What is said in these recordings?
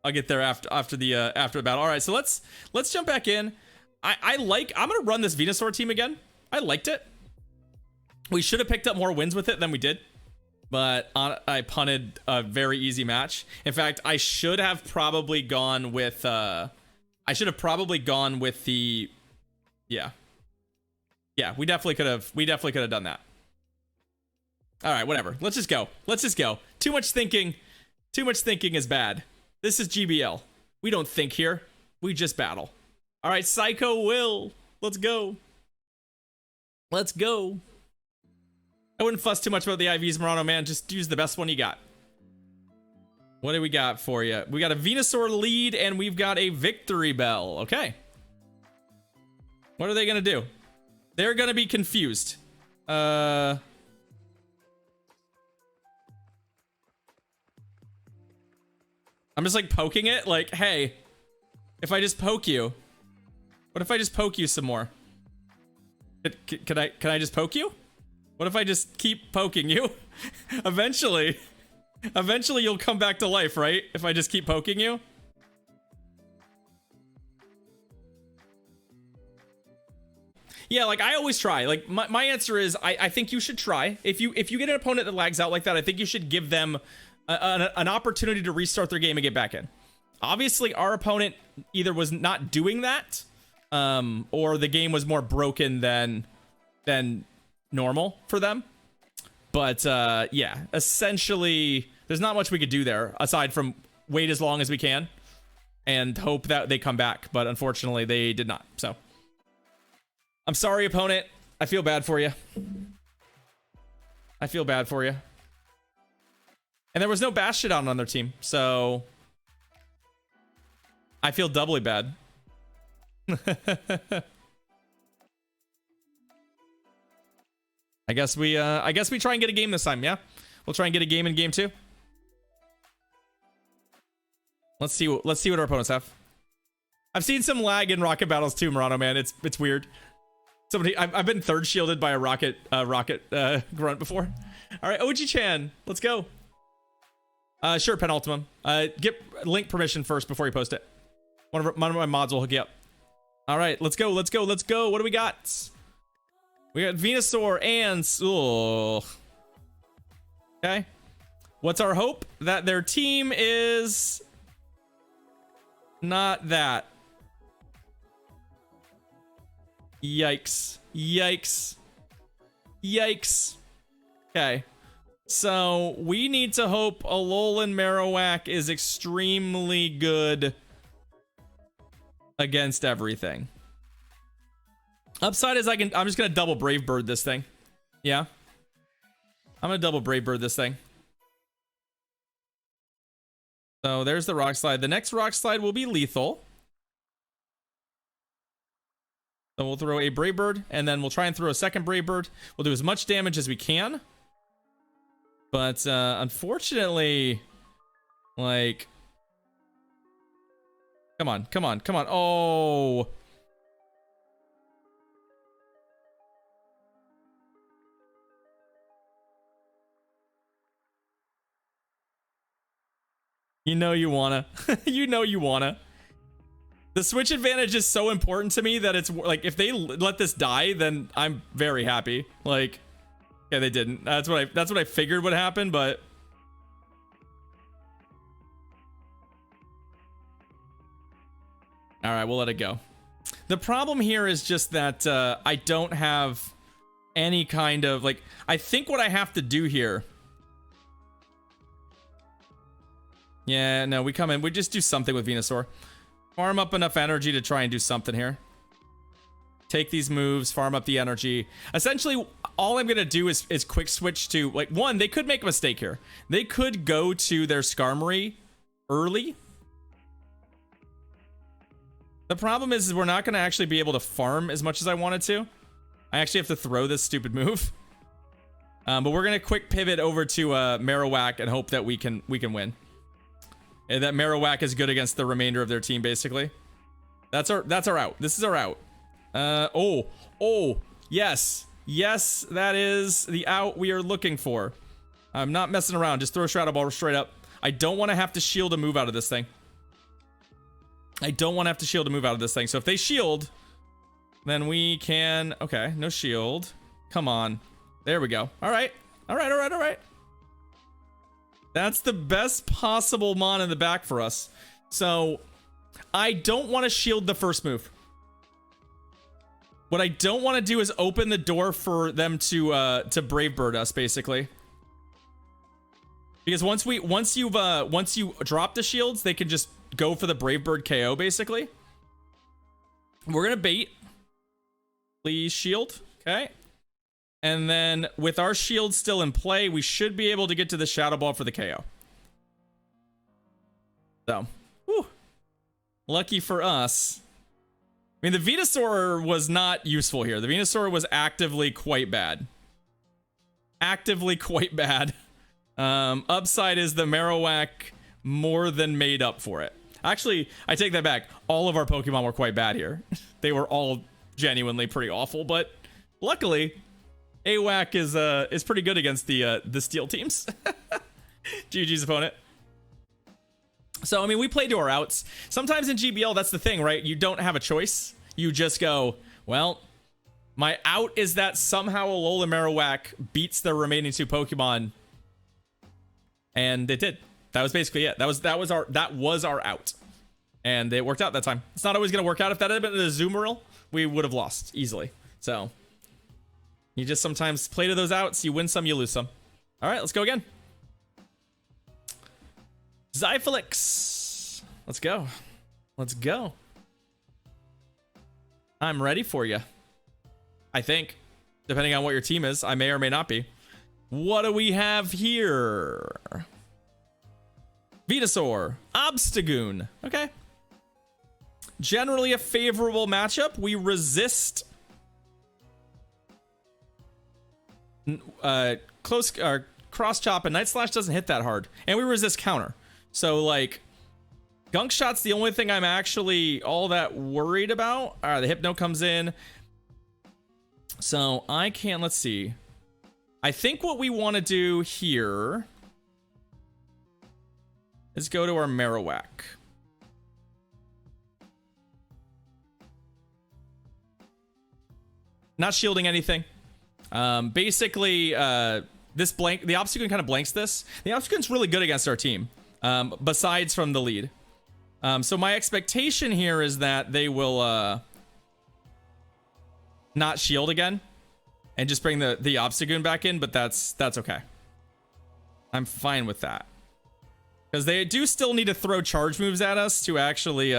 I'll get there after the battle. All right, so let's jump back in. I'm gonna run this Venusaur team again. I liked it. We should have picked up more wins with it than we did, but I punted a very easy match. In fact, I should have probably gone with the yeah, we definitely could have done that. All right, whatever. Let's just go. Too much thinking is bad. This is GBL. We don't think here. We just battle. All right, Psycho Will. Let's go. I wouldn't fuss too much about the IVs, Murano, man. Just use the best one you got. What do we got for you? We got a Venusaur lead, and we've got a Victory Bell. Okay. What are they going to do? They're going to be confused. I'm just like poking it. Like, hey, if I just poke you, what if I just poke you some more? Can I just poke you? What if I just keep poking you? Eventually you'll come back to life, right? If I just keep poking you. Yeah, like I always try. Like my answer is I think you should try. If you get an opponent that lags out like that, I think you should give them an opportunity to restart their game and get back in. Obviously, our opponent either was not doing that, or the game was more broken than normal for them. But yeah, essentially, there's not much we could do there aside from wait as long as we can and hope that they come back. But unfortunately, they did not. So I'm sorry, opponent. I feel bad for you. And there was no Bastiodon on their team, so I feel doubly bad. I guess we try and get a game this time, yeah? We'll try and get a game in game 2. Let's see what our opponents have. I've seen some lag in rocket battles too, Murano, man. It's weird. I've been third shielded by a rocket grunt before. All right, OG-chan, let's go. Sure, Penultimum. Get link permission first before you post it. One of my mods will hook you up. All right, let's go. What do we got? We got Venusaur and... Oh. Okay. What's our hope? That their team is... not that. Yikes. Okay. So, we need to hope Alolan Marowak is extremely good against everything. Upside is I'm just gonna double Brave Bird this thing. Yeah. I'm gonna double Brave Bird this thing. So, there's the Rock Slide. The next Rock Slide will be lethal. So, we'll throw a Brave Bird, and then we'll try and throw a second Brave Bird. We'll do as much damage as we can. But unfortunately, like, come on. Oh, you know you wanna. The switch advantage is so important to me that it's like if they let this die, then I'm very happy. Like, yeah, they didn't. That's what I figured would happen, but all right, we'll let it go. The problem here is just that I don't have any kind of like. I think what I have to do here. Yeah, no, we come in. We just do something with Venusaur. Farm up enough energy to try and do something here. Take these moves, farm up the energy. Essentially, all I'm gonna do is quick switch to, like, one, they could make a mistake here. They could go to their Skarmory early. The problem is we're not gonna actually be able to farm as much as I wanted to. I actually have to throw this stupid move. But we're gonna quick pivot over to Marowak and hope that we can win. And that Marowak is good against the remainder of their team, basically. That's our out. This is our out. Oh, yes, that is the out we are looking for. I'm not messing around. Just throw Shadow Ball straight up. I don't want to have to shield a move out of this thing. I don't want to have to shield to move out of this thing. So if they shield, then we can... Okay, no shield. Come on. There we go. All right. All right, all right, all right. That's the best possible mon in the back for us. So I don't want to shield the first move. What I don't want to do is open the door for them to Brave Bird us, basically. Because once you drop the shields, they can just go for the Brave Bird KO, basically. We're gonna bait. Please shield. Okay. And then with our shield still in play, we should be able to get to the Shadow Ball for the KO. So, whew. Lucky for us. I mean, the Venusaur was not useful here. The Venusaur was actively quite bad. Actively quite bad. Upside is the Marowak more than made up for it. Actually, I take that back. All of our Pokemon were quite bad here. They were all genuinely pretty awful, but luckily, AWAC is pretty good against the Steel teams. GG's opponent. So, I mean, we play to our outs. Sometimes in GBL, that's the thing, right? You don't have a choice. You just go, well, my out is that somehow Alola Marowak beats the remaining two Pokemon. And it did. That was basically it. That was our out. And it worked out that time. It's not always going to work out. If that had been a Zoomeril, we would have lost easily. So, you just sometimes play to those outs. You win some, you lose some. All right, let's go again. Zyphilix. Let's go. Let's go. I'm ready for you. I think. Depending on what your team is. I may or may not be. What do we have here? Venusaur. Obstagoon. Okay. Generally a favorable matchup. We resist... cross chop, and Night Slash doesn't hit that hard. And we resist counter. So, like, Gunk Shot's the only thing I'm actually all that worried about. All right, the Hypno comes in. So, I can't... Let's see. I think what we want to do here is go to our Marowak. Not shielding anything. Basically, this blank... The Obstagoon kind of blanks this. The Obstagoon's really good against our team. Besides from the lead. So my expectation here is that they will not shield again and just bring the Obstagoon back in, but that's okay. I'm fine with that. Because they do still need to throw charge moves at us to actually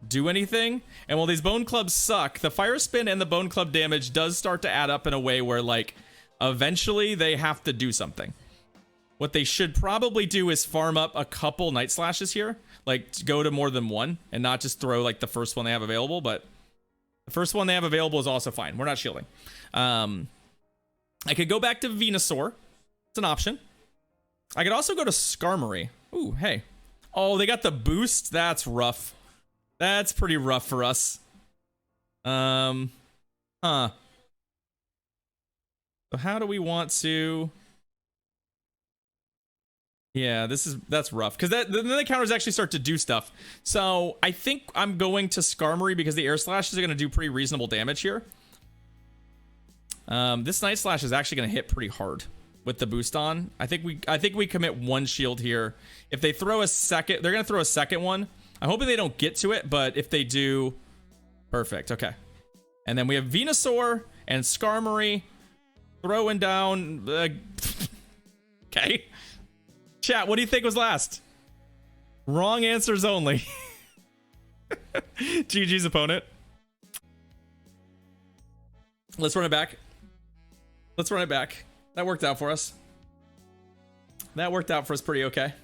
do anything. And while these Bone Clubs suck, the Fire Spin and the Bone Club damage does start to add up in a way where, like, eventually they have to do something. What they should probably do is farm up a couple Night Slashes here. Like, to go to more than one and not just throw, like, the first one they have available. But the first one they have available is also fine. We're not shielding. I could go back to Venusaur. It's an option. I could also go to Skarmory. Ooh, hey. Oh, they got the boost? That's rough. That's pretty rough for us. Huh. So how do we want to... Yeah, that's rough. Because then the counters actually start to do stuff. So I think I'm going to Skarmory because the Air Slashes are going to do pretty reasonable damage here. This Night Slash is actually going to hit pretty hard with the boost on. I think we commit one shield here. If they throw a second, they're going to throw a second one. I'm hoping they don't get to it, but if they do, perfect. Okay. And then we have Venusaur and Skarmory throwing down. Okay. Chat, what do you think was last? Wrong answers only. GG's opponent. Let's run it back. Let's run it back. That worked out for us. That worked out for us pretty okay.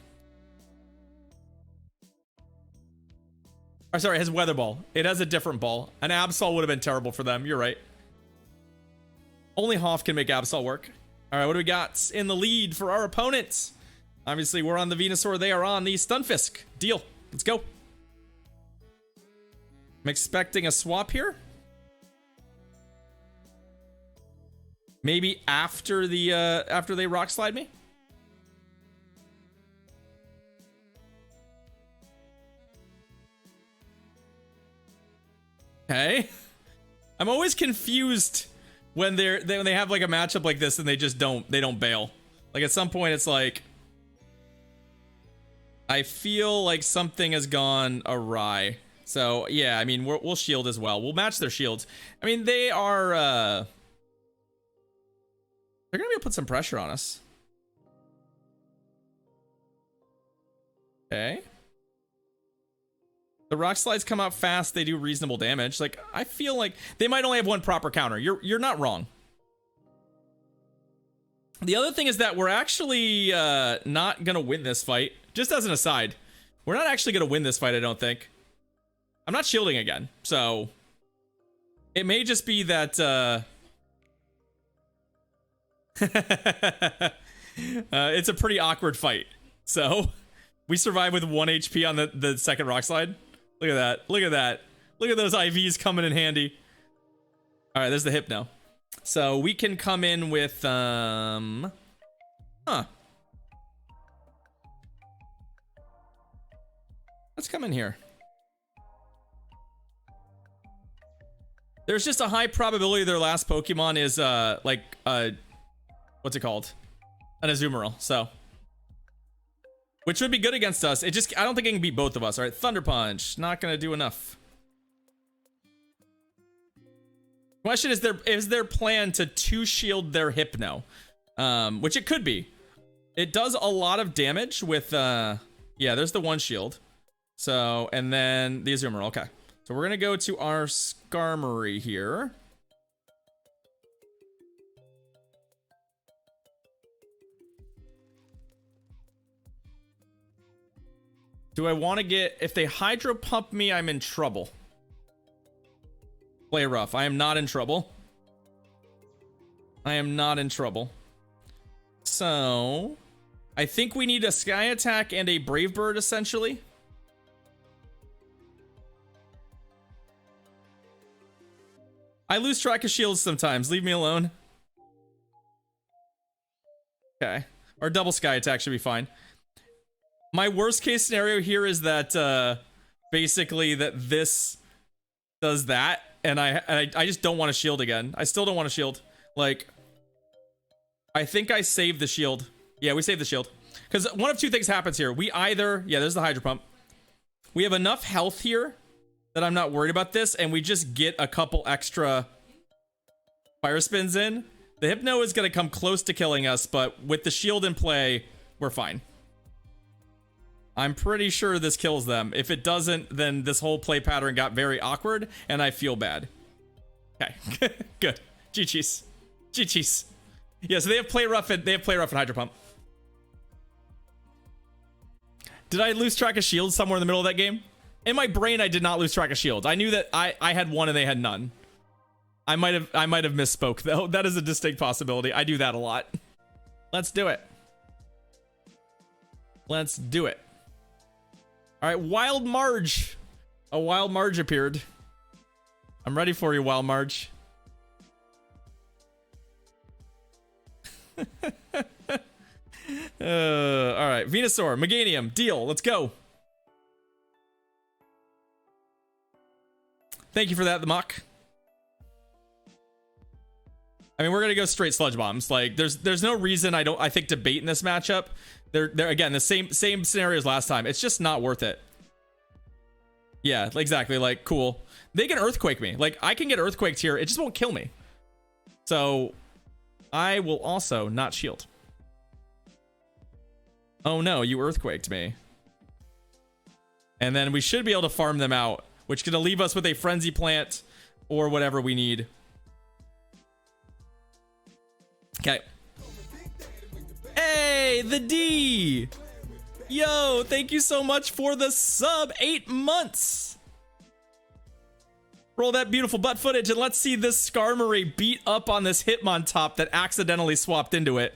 Oh, sorry, it has Weather Ball. It has a different ball. An Absol would have been terrible for them. You're right. Only Hoff can make Absol work. All right, what do we got in the lead for our opponents? Obviously, we're on the Venusaur. They are on the Stunfisk. Deal. Let's go. I'm expecting a swap here. Maybe after the after they Rock Slide me. Okay. I'm always confused when when they have like a matchup like this and they just don't bail. Like at some point it's like I feel like something has gone awry. So yeah, I mean we'll shield as well. We'll match their shields. I mean they are they're gonna be able to put some pressure on us. Okay. The rock slides come out fast. They do reasonable damage. Like, I feel like they might only have one proper counter. You're not wrong. The other thing is that we're actually not going to win this fight. Just as an aside, we're not actually going to win this fight, I don't think. I'm not shielding again. So, it may just be that... it's a pretty awkward fight. So, we survive with 1 HP on the second rock slide. Look at that. Look at that. Look at those IVs coming in handy. All right, there's the Hypno. So we can come in with, Let's come in here. There's just a high probability their last Pokemon is, what's it called? An Azumarill, so. Which would be good against us. I don't think it can beat both of us. All right, Thunder Punch. Not going to do enough. Question is their plan to two-shield their Hypno? Which it could be. It does a lot of damage with, yeah, there's the one shield. So, and then the Azumarill. Okay. So we're going to go to our Skarmory here. Do I want to get... If they Hydro Pump me, I'm in trouble. Play rough. I am not in trouble. I am not in trouble. So... I think we need a Sky Attack and a Brave Bird, essentially. I lose track of shields sometimes. Leave me alone. Okay. Or double Sky Attack should be fine. My worst case scenario here is that basically that this does that, and I just don't want to shield again. I still don't want to shield. Like, I think I saved the shield. Yeah, we saved the shield. Because one of two things happens here. We either, yeah, there's the Hydro Pump. We have enough health here that I'm not worried about this, and we just get a couple extra Fire Spins in. The Hypno is going to come close to killing us, but with the shield in play, we're fine. I'm pretty sure this kills them. If it doesn't, then this whole play pattern got very awkward, and I feel bad. Okay, good. GG's. GG's. Yeah, so they have play rough and Hydro Pump. Did I lose track of shields somewhere in the middle of that game? In my brain, I did not lose track of shields. I knew that I had one and they had none. I might have misspoke though. That is a distinct possibility. I do that a lot. Let's do it. Let's do it. All right, Wild Marge. A Wild Marge appeared. I'm ready for you, Wild Marge. All right, Venusaur, Meganium, deal. Let's go. Thank you for that, the Mock. I mean, we're gonna go straight Sludge Bombs. Like, there's no reason I think to bait in this matchup. They're again the same scenario as last time. It's just not worth it. Yeah, exactly. Like, cool. They can Earthquake me. Like, I can get Earthquaked here. It just won't kill me. So, I will also not shield. Oh no, you Earthquaked me. And then we should be able to farm them out, which could leave us with a Frenzy Plant or whatever we need. Okay. Hey, the D! Yo, thank you so much for the sub. 8 months! Roll that beautiful butt footage and let's see this Skarmory beat up on this Hitmontop that accidentally swapped into it.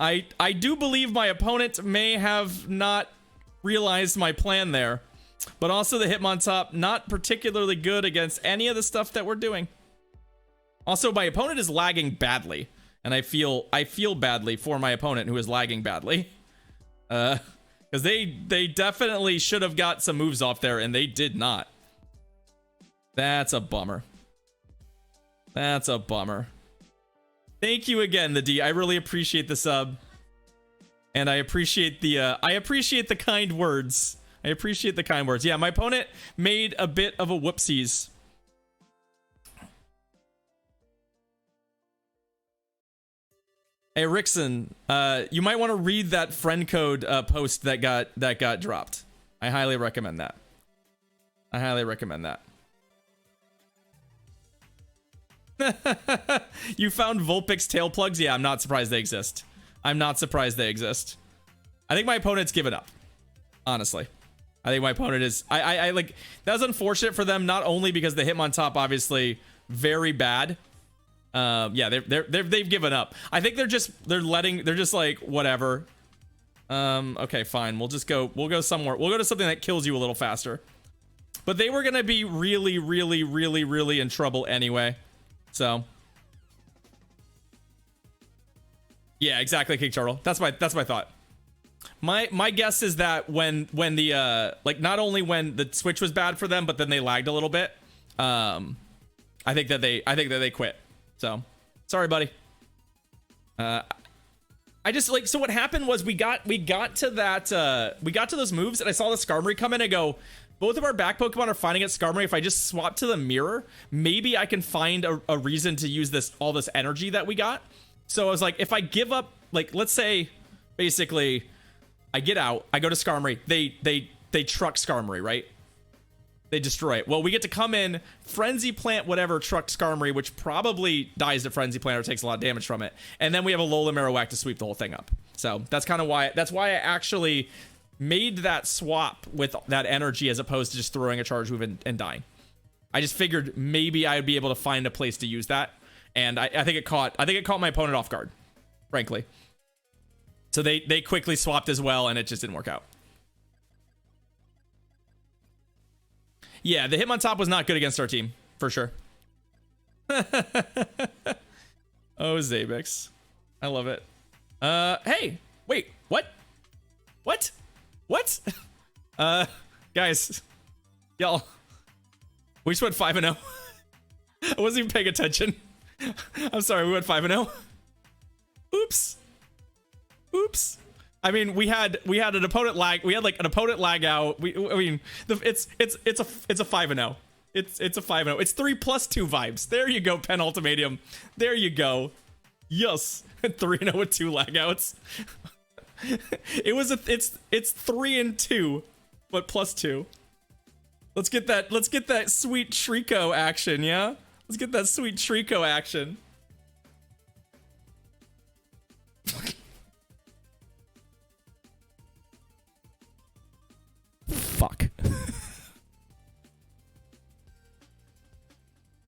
I do believe my opponent may have not realized my plan there. But also the Hitmontop, not particularly good against any of the stuff that we're doing. Also, my opponent is lagging badly. And I feel badly for my opponent who is lagging badly. Because they definitely should have got some moves off there, and they did not. That's a bummer. That's a bummer. Thank you again, the D. I really appreciate the sub. And I appreciate the kind words. I appreciate the kind words. Yeah, my opponent made a bit of a whoopsies. Hey Rickson, you might want to read that friend code post that got dropped. I highly recommend that. I highly recommend that. You found Vulpix tail plugs? Yeah, I'm not surprised they exist. I'm not surprised they exist. I think my opponent's given up. Honestly. I think my opponent is... I like... That was unfortunate for them, not only because the Hitmontop obviously very bad. Yeah, they've given up. I think they're just like, whatever. Okay, fine. We'll go somewhere. We'll go to something that kills you a little faster. But they were gonna be really, really, really, really in trouble anyway. So, yeah, exactly, King Turtle. That's my thought. My guess is that when the like not only when the Switch was bad for them, but then they lagged a little bit. I think that they quit. So, sorry, buddy. I just like, so what happened was we got to that we got to those moves and I saw the Skarmory come in and go, both of our back Pokemon are finding it Skarmory. If I just swap to the mirror, maybe I can find a reason to use all this energy that we got. So I was like, if I give up, like, let's say, basically, I get out, I go to Skarmory, they truck Skarmory, right? They destroy it. Well, we get to come in, Frenzy Plant, whatever, truck Skarmory, which probably dies to Frenzy Plant or takes a lot of damage from it. And then we have a Alola Marowak to sweep the whole thing up. So that's kind of why, I actually made that swap with that energy as opposed to just throwing a charge move and dying. I just figured maybe I would be able to find a place to use that. And I think it caught my opponent off guard, frankly. So they quickly swapped as well, and it just didn't work out. Yeah, the Hitmontop was not good against our team, for sure. Oh, Zabix. I love it. Hey, wait, what? What? What? Guys, y'all, we just went 5-0. I wasn't even paying attention. I'm sorry, we went 5-0. Oops. Oops. I mean, we had an opponent lag. We had like an opponent lag out. I mean, it's a 5-0. It's a 5-0. It's 3+2 vibes. There you go, Penultimadium. There you go. Yes. 3-0 with 2 lag outs. It's 3-2, but +2. Let's get that sweet Trico action, yeah? Let's get that sweet Trico action.